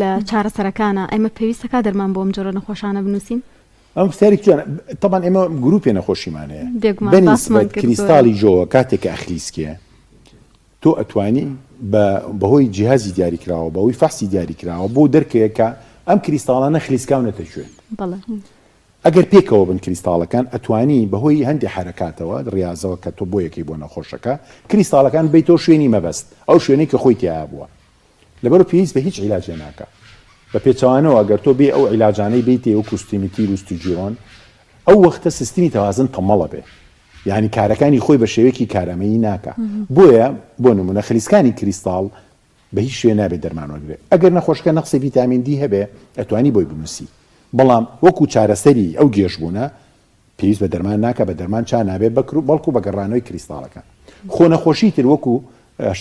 لە چارەسەرەکانە ئەمە پێویستەکە دەرمان بۆ ئەم جۆرە نەخۆشانە بنووسین؟ ئەم پرسیارێک جوانە. طبعا ئێمە گروپی نەخۆشیمان هەیە بەنسبەت کریستاڵی جۆوە کاتێککە ئەخلیسکیە تۆ ئەتوانی بەهۆی جیهازی دیاریکراوە بەهۆی فەحسی دیاریکراوە بۆ دەرکەیە کە ئەم کریستاڵانە خلیسکاونەتە شوێن. ئەگەر پێکەوە بن کریستاڵەکان ئەتوانی بەهۆی هەندێک حرکاتەوە ڕاضەوە کە تۆ بۆ یەکەی بۆ نەخۆشەکە کریستاڵەکان بیتۆ شوێنی مەبەست ئەو شوێنەی کە خۆی تیا بووە لەبەر پێویست بە هیچ عیلاجێ ناکە بە پێچەوانەوە ئەگەر تۆ بێ ئەو عیلاجانەی بیتێ و کوستیمیتی روستوجیرۆن ئەو وەختە سیستمی تەوازن تەمەڵە بێ یعنی کارەکانی خۆی بە شێوەیەکی کارەمەیی ناکە بۆیە بۆ نمونە خلیسکانی کریستاڵ بە هیچ شوێ نابێت دەرمانوەگرێت ئەگەر نەخۆشەکە نەقسی ڤیتامین دی هەبێ ئەتوانی بۆی بنووسی بەڵام وەکو چارەسەری ئەو گێژبوونە پێویست بە دەرمان ناکە بە دەرمان چا نابێت بەڵکو بە گەڕانەوەی کریستاڵەکان خۆ نەخۆشی تر وەکو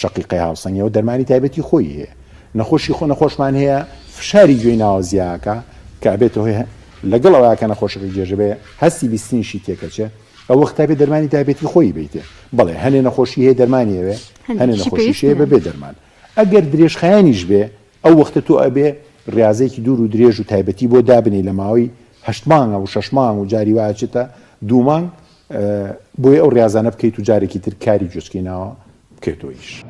شەقیقەی هاوسەنگیەوە دەرمانی تایبەتی خۆی هەیە نەخۆشی خۆ نەخۆشمان هەیە فشاری گوێی ناوازیاکە کە ئەبێتەوە هەیە لەگەڵ ئەوەکە نەخۆشەکەی گێژەبێ هەستی بیستنیشی تێکەچێ ئەو وەختا بێ دەرمانی تایبەتی خۆی بیتێ بەڵێ هەنێ نەخۆشی هەیە دەرمانی ئەوێ هەنێ نەخۆشی هەیە بەبێ دەرمان ئەگەر درێژخایانیش بێ ئەو وەختە تۆ ئەبێ ڕاضەیەکی دوور و درێژ و تایبەتی بۆ دابنی لە ماوەی 8 مانگە و 6 مانگ و جاری واچێتە 2 مانگ بۆیە ئەو ڕاضانە بکەیت و جارێکی تر کاری جوستکەی ناوە بکەیتەوە ئیش.